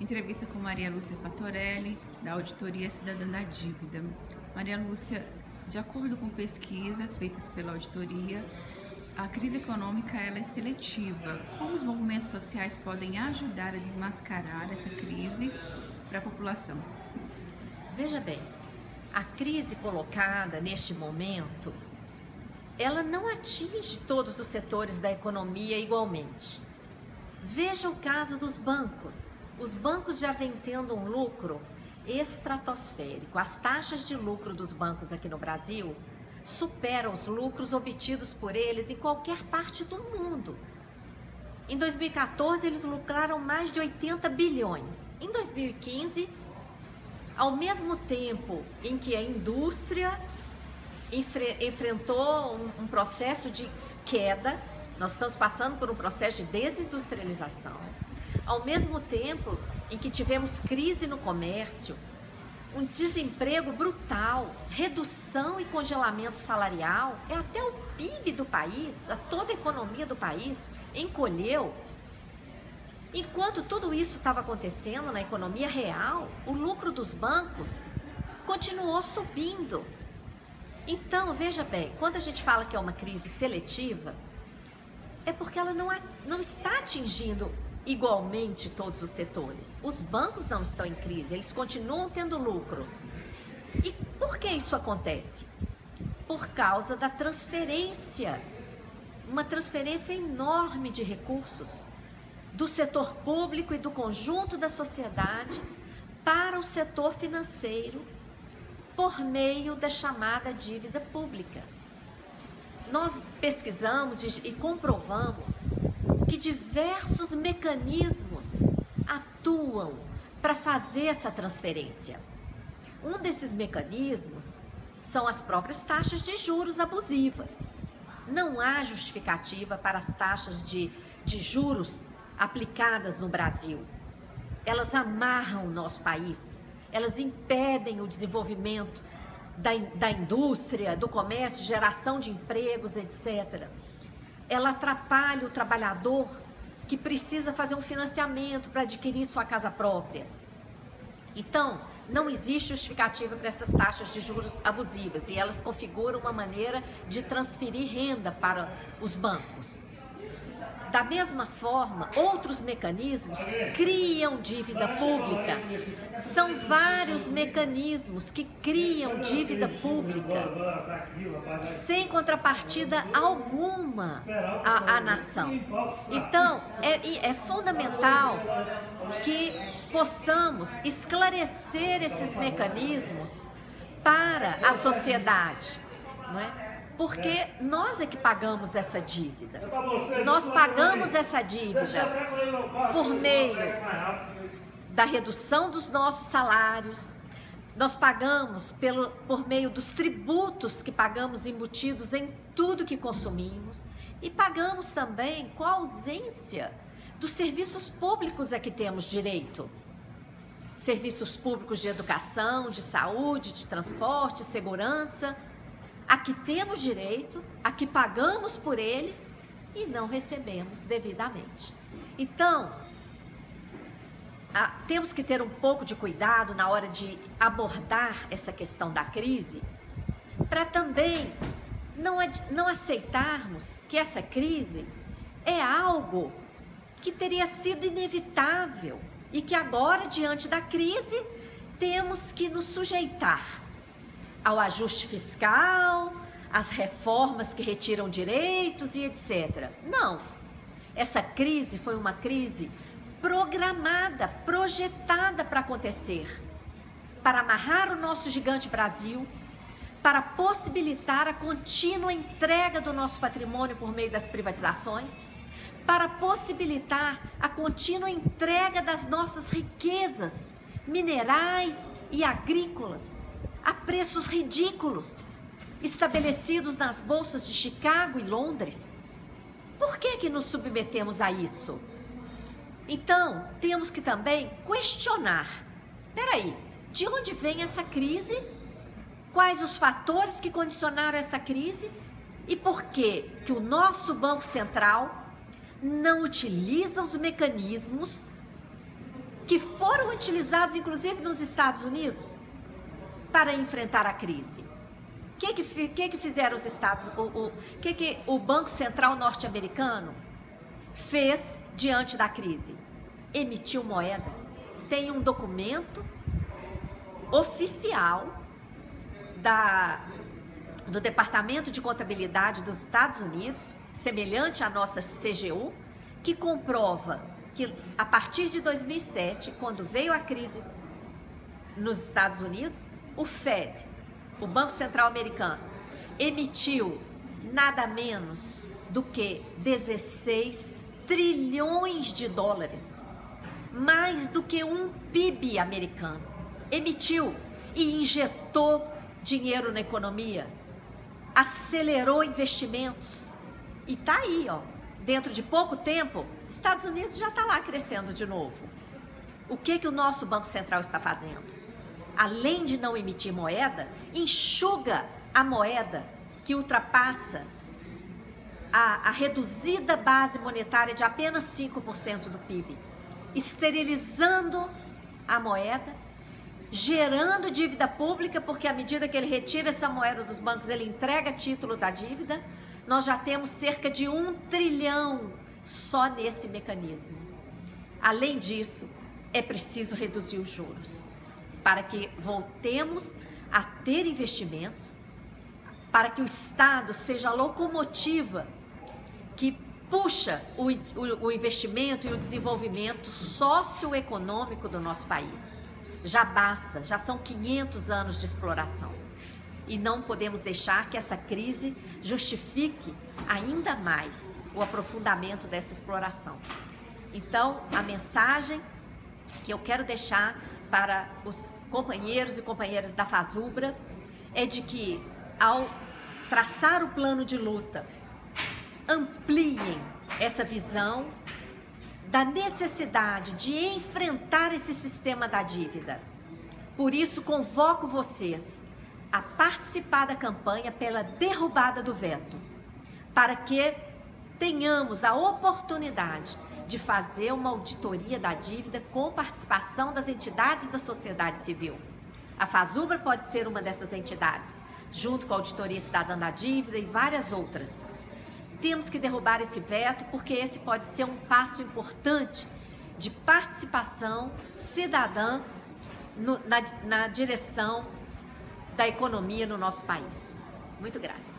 Entrevista com Maria Lúcia Fatorelli, da Auditoria Cidadã da Dívida. Maria Lúcia, de acordo com pesquisas feitas pela auditoria, a crise econômica ela é seletiva. Como os movimentos sociais podem ajudar a desmascarar essa crise para a população? Veja bem, a crise colocada neste momento, ela não atinge todos os setores da economia igualmente. Veja o caso dos bancos. Os bancos já vêm tendo um lucro estratosférico. As taxas de lucro dos bancos aqui no Brasil superam os lucros obtidos por eles em qualquer parte do mundo. Em 2014, eles lucraram mais de 80 bilhões. Em 2015, ao mesmo tempo em que a indústria enfrentou um processo de queda, nós estamos passando por um processo de desindustrialização, ao mesmo tempo em que tivemos crise no comércio, um desemprego brutal, redução e congelamento salarial, até o PIB do país, toda a economia do país encolheu. Enquanto tudo isso estava acontecendo na economia real, o lucro dos bancos continuou subindo. Então, veja bem, quando a gente fala que é uma crise seletiva, é porque ela não está atingindo igualmente todos os setores. Os bancos não estão em crise, eles continuam tendo lucros. E por que isso acontece? Por causa da transferência, uma transferência enorme de recursos do setor público e do conjunto da sociedade para o setor financeiro por meio da chamada dívida pública. Nós pesquisamos e comprovamos que diversos mecanismos atuam para fazer essa transferência. Um desses mecanismos são as próprias taxas de juros abusivas. Não há justificativa para as taxas de juros aplicadas no Brasil. Elas amarram o nosso país, elas impedem o desenvolvimento da indústria, do comércio, geração de empregos, etc. Ela atrapalha o trabalhador que precisa fazer um financiamento para adquirir sua casa própria. Então, não existe justificativa para essas taxas de juros abusivas e elas configuram uma maneira de transferir renda para os bancos. Da mesma forma, outros mecanismos criam dívida pública. São vários mecanismos que criam dívida pública sem contrapartida alguma à nação. Então, é fundamental que possamos esclarecer esses mecanismos para a sociedade, não é? Porque nós é que pagamos essa dívida. Nós pagamos essa dívida por meio da redução dos nossos salários, nós pagamos por meio dos tributos que pagamos embutidos em tudo que consumimos e pagamos também com a ausência dos serviços públicos a que temos direito. Serviços públicos de educação, de saúde, de transporte, segurança, a que temos direito, a que pagamos por eles e não recebemos devidamente. Então, temos que ter um pouco de cuidado na hora de abordar essa questão da crise, para também não aceitarmos que essa crise é algo que teria sido inevitável e que agora, diante da crise, temos que nos sujeitar ao ajuste fiscal, às reformas que retiram direitos e etc. Não, essa crise foi uma crise programada, projetada para acontecer, para amarrar o nosso gigante Brasil, para possibilitar a contínua entrega do nosso patrimônio por meio das privatizações, para possibilitar a contínua entrega das nossas riquezas minerais e agrícolas a preços ridículos, estabelecidos nas bolsas de Chicago e Londres. Por que nos submetemos a isso? Então, temos que também questionar. Peraí, de onde vem essa crise? Quais os fatores que condicionaram essa crise? E por que o nosso Banco Central não utiliza os mecanismos que foram utilizados inclusive nos Estados Unidos para enfrentar a crise. O que fizeram os Estados Unidos? O que o Banco Central norte-americano fez diante da crise? Emitiu moeda. Tem um documento oficial do Departamento de Contabilidade dos Estados Unidos, semelhante à nossa CGU, que comprova que a partir de 2007, quando veio a crise nos Estados Unidos, o Fed, o Banco Central americano, emitiu nada menos do que 16 trilhões de dólares, mais do que um PIB americano. Emitiu e injetou dinheiro na economia, acelerou investimentos e tá aí, ó, dentro de pouco tempo, Estados Unidos já está lá crescendo de novo. O que o nosso Banco Central está fazendo? Além de não emitir moeda, enxuga a moeda que ultrapassa a reduzida base monetária de apenas 5% do PIB, esterilizando a moeda, gerando dívida pública, porque à medida que ele retira essa moeda dos bancos, ele entrega título da dívida. Nós já temos cerca de 1 trilhão só nesse mecanismo. Além disso, é preciso reduzir os juros, para que voltemos a ter investimentos, para que o Estado seja a locomotiva que puxa o investimento e o desenvolvimento socioeconômico do nosso país. Já basta, já são 500 anos de exploração. E não podemos deixar que essa crise justifique ainda mais o aprofundamento dessa exploração. Então, a mensagem que eu quero deixar para os companheiros e companheiras da FASUBRA é de que, ao traçar o plano de luta, ampliem essa visão da necessidade de enfrentar esse sistema da dívida. Por isso, convoco vocês a participar da campanha pela derrubada do veto, para que tenhamos a oportunidade de fazer uma auditoria da dívida com participação das entidades da sociedade civil. A FASUBRA pode ser uma dessas entidades, junto com a Auditoria Cidadã da Dívida e várias outras. Temos que derrubar esse veto, porque esse pode ser um passo importante de participação cidadã na direção da economia no nosso país. Muito grata.